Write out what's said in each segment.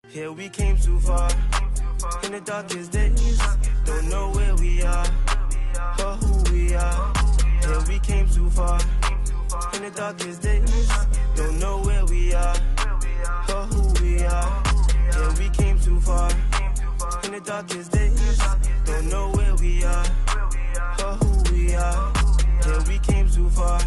Here we came too far, in the darkest days, don't know where we are, or who we are. Here we came too far, in the darkest days, don't know where we are, or who we are. Here we came too far, in the darkest days, don't know where we are, or who we are. Here we came too far,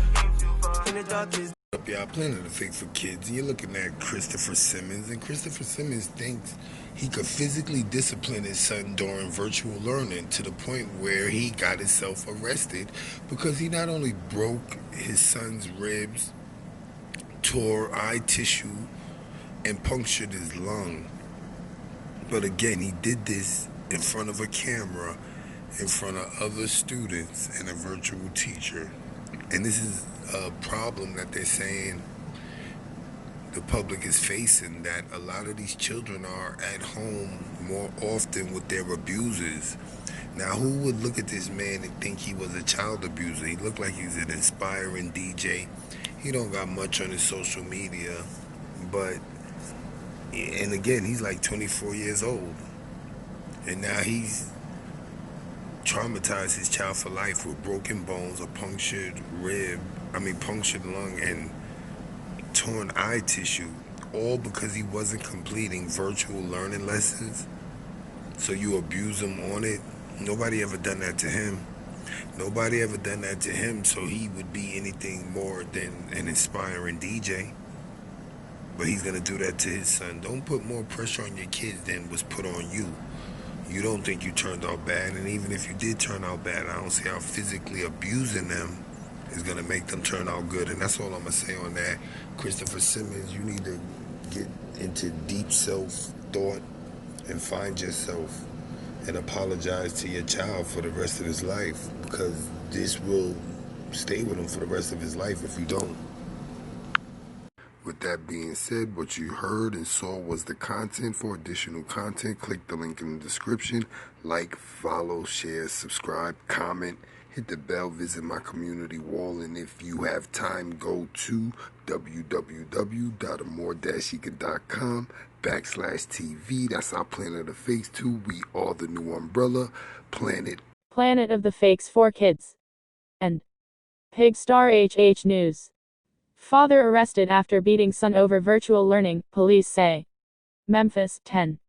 in the darkest. Up, y'all, Planet of Fake for Kids, and you're looking at Christopher Simmons, and Christopher Simmons thinks he could physically discipline his son during virtual learning to the point where he got himself arrested because he not only broke his son's ribs, tore eye tissue, and punctured his lung, but again, he did this in front of a camera, in front of other students and a virtual teacher. And this is a problem that they're saying the public is facing, that a lot of these children are at home more often with their abusers. Now, who would look at this man and think he was a child abuser? He looked like he's an inspiring DJ. He don't got much on his social media, but, and again, he's like 24 years old. And now he's traumatized his child for life with broken bones, a punctured lung, and torn eye tissue, all because he wasn't completing virtual learning lessons. So you abuse him on it. Nobody ever done that to him. Nobody ever done that to him, so he would be anything more than an inspiring DJ. But he's gonna do that to his son. Don't put more pressure on your kids than was put on you. You don't think you turned out bad, and even if you did turn out bad, I don't see how physically abusing them is going to make them turn out good. And that's all I'm going to say on that. Christopher Simmons, you need to get into deep self-thought and find yourself and apologize to your child for the rest of his life, because this will stay with him for the rest of his life if you don't. With that being said, what you heard and saw was the content. For additional content, click the link in the description. Like, follow, share, subscribe, comment, hit the bell, visit my community wall, and if you have time, go to www.amore-ega.com/TV. That's our Planet of Fakes too. We are the new umbrella, Planet of the Fakes for Kids. And Pigstar HH News. Father arrested after beating son over virtual learning, police say. Memphis, Tenn.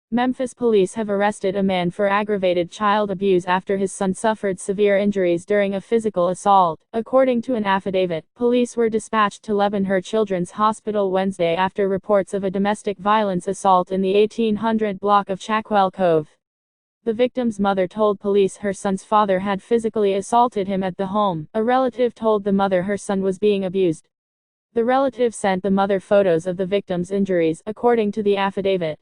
Memphis police have arrested a man for aggravated child abuse after his son suffered severe injuries during a physical assault. According to an affidavit, police were dispatched to Leavenworth Children's Hospital Wednesday after reports of a domestic violence assault in the 1800 block of Chackwell Cove. The victim's mother told police her son's father had physically assaulted him at the home. A relative told the mother her son was being abused. The relative sent the mother photos of the victim's injuries, according to the affidavit.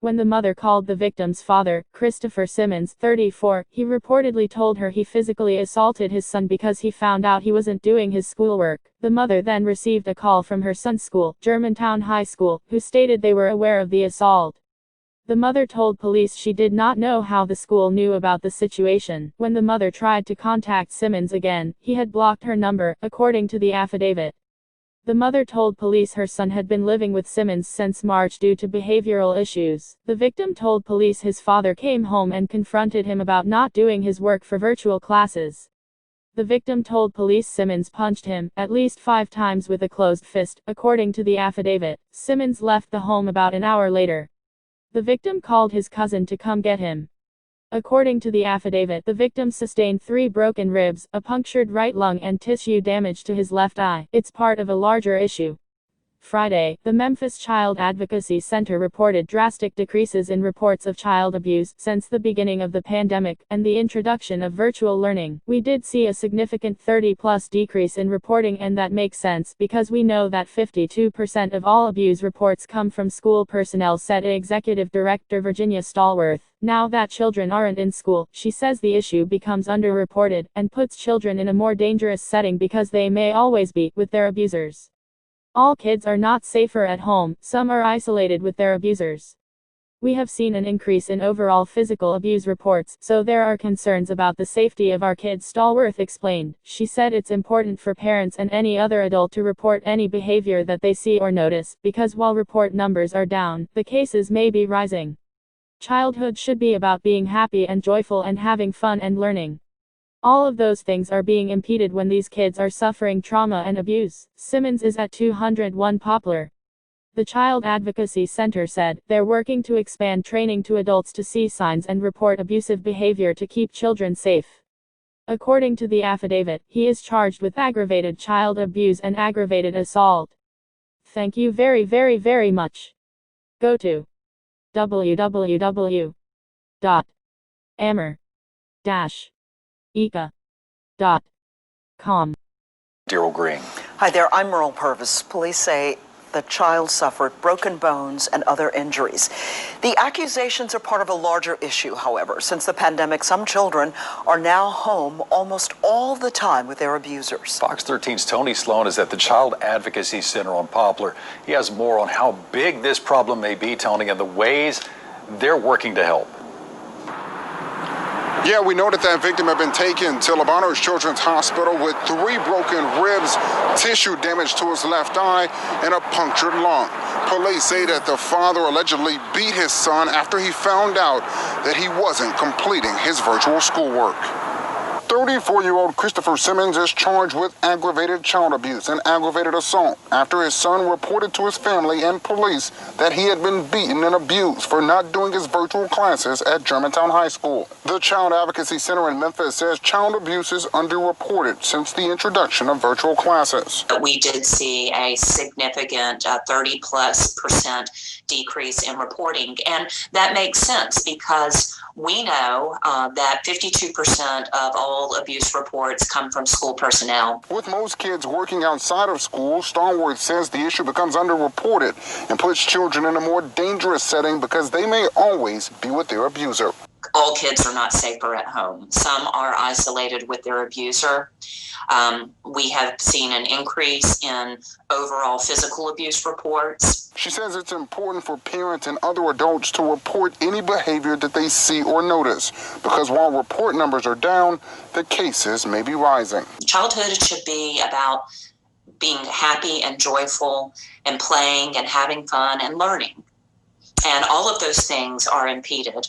When the mother called the victim's father, Christopher Simmons, 34, he reportedly told her he physically assaulted his son because he found out he wasn't doing his schoolwork. The mother then received a call from her son's school, Germantown High School, who stated they were aware of the assault. The mother told police she did not know how the school knew about the situation. When the mother tried to contact Simmons again, he had blocked her number, according to the affidavit. The mother told police her son had been living with Simmons since March due to behavioral issues. The victim told police his father came home and confronted him about not doing his work for virtual classes. The victim told police Simmons punched him at least 5 times with a closed fist, according to the affidavit. Simmons left the home about an hour later. The victim called his cousin to come get him. According to the affidavit, the victim sustained 3 broken ribs, a punctured right lung, and tissue damage to his left eye. It's part of a larger issue. Friday, the Memphis Child Advocacy Center reported drastic decreases in reports of child abuse since the beginning of the pandemic and the introduction of virtual learning. We did see a significant 30+ decrease in reporting, and that makes sense because we know that 52% of all abuse reports come from school personnel, said Executive Director Virginia Stallworth. Now that children aren't in school, she says the issue becomes underreported and puts children in a more dangerous setting because they may always be with their abusers. All kids are not safer at home, some are isolated with their abusers. We have seen an increase in overall physical abuse reports, so there are concerns about the safety of our kids, Stallworth explained. She said it's important for parents and any other adult to report any behavior that they see or notice, because while report numbers are down, the cases may be rising. Childhood should be about being happy and joyful and having fun and learning. All of those things are being impeded when these kids are suffering trauma and abuse. Simmons is at 201 Poplar. The Child Advocacy Center said, they're working to expand training to adults to see signs and report abusive behavior to keep children safe. According to the affidavit, he is charged with aggravated child abuse and aggravated assault. Thank you very much. Go to www.amer-eka.com. Daryl Green. Hi there, I'm Merle Purvis. Police say the child suffered broken bones and other injuries. The accusations are part of a larger issue, however. Since the pandemic, some children are now home almost all the time with their abusers. Fox 13's Tony Sloan is at the Child Advocacy Center on Poplar. He has more on how big this problem may be, Tony, and the ways they're working to help. Yeah, we know that victim had been taken to Lebanos Children's Hospital with 3 broken ribs, tissue damage to his left eye, and a punctured lung. Police say that the father allegedly beat his son after he found out that he wasn't completing his virtual schoolwork. 34-year-old Christopher Simmons is charged with aggravated child abuse and aggravated assault after his son reported to his family and police that he had been beaten and abused for not doing his virtual classes at Germantown High School. The Child Advocacy Center in Memphis says child abuse is underreported since the introduction of virtual classes. We did see a significant 30+% decrease in reporting, and that makes sense because we know that 52% of all abuse reports come from school personnel. With most kids working outside of school, Stallworth says the issue becomes underreported and puts children in a more dangerous setting because they may always be with their abuser. All kids are not safer at home. Some are isolated with their abuser. We have seen an increase in overall physical abuse reports. She says it's important for parents and other adults to report any behavior that they see or notice, because while report numbers are down, the cases may be rising. Childhood should be about being happy and joyful and playing and having fun and learning. And all of those things are impeded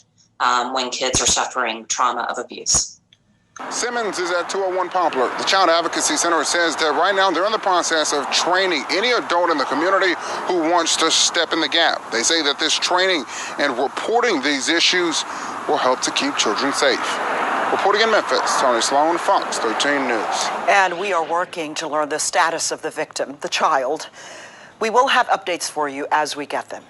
when kids are suffering trauma of abuse. Simmons is at 201 Poplar. The Child Advocacy Center says that right now they're in the process of training any adult in the community who wants to step in the gap. They say that this training and reporting these issues will help to keep children safe. Reporting in Memphis, Tony Sloan, Fox 13 News. And we are working to learn the status of the victim, the child. We will have updates for you as we get them.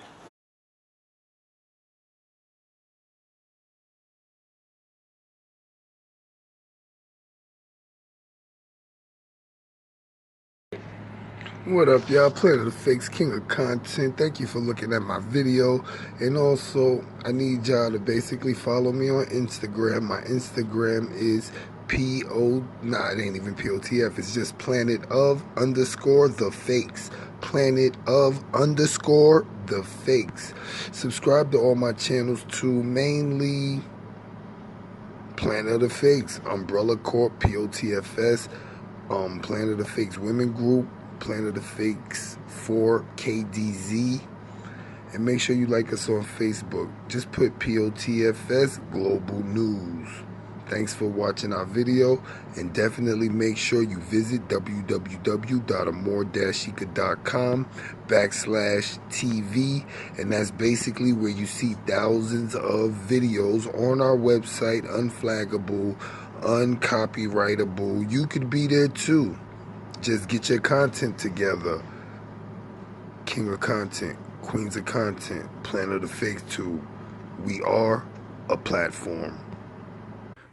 What up, y'all? Planet of Fakes, King of Content. Thank you for looking at my video. And also, I need y'all to basically follow me on Instagram. My Instagram is it ain't even POTF. It's just planet_of_the fakes. Planet_of_the fakes. Subscribe to all my channels too, mainly Planet of the Fakes, Umbrella Corp, POTFS, Planet of the Fakes Women Group, Planet of the Fakes 4KDZ, and make sure you like us on Facebook. Just put POTFS Global News. Thanks for watching our video, and definitely make sure you visit www.amor-eka.com/TV, and that's basically where you see thousands of videos on our website, unflaggable, uncopyrightable. You could be there too. Just get your content together. King of Content, Queens of Content, Planet of Fakes 2. We are a platform.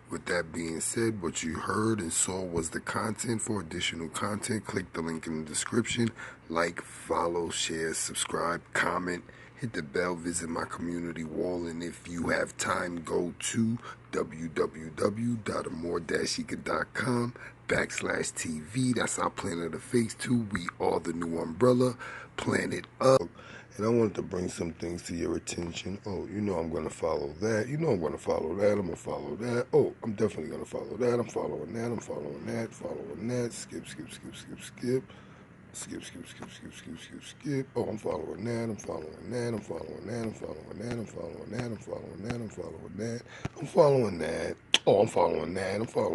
With that being said, what you heard and saw was the content. For additional content, click the link in the description. Like, follow, share, subscribe, comment, hit the bell, visit my community wall, and if you have time, go to www.amor-eka.com/TV. That's our Planet of Fakes too. We are the new umbrella, Planet Up. And I wanted to bring some things to your attention. Oh, you know I'm going to follow that. You know I'm going to follow that. I'm going to follow that. Oh, I'm definitely going to follow that. I'm following that. I'm following that. Following that. Skip, skip, skip, skip, skip. Skip, skip, skip, skip, skip, skip, skip. Oh, I'm following that. I'm following that. I'm following that. I'm following that. I'm following that. I'm following that. I'm following that. I'm following that. Oh, I'm following that. I'm following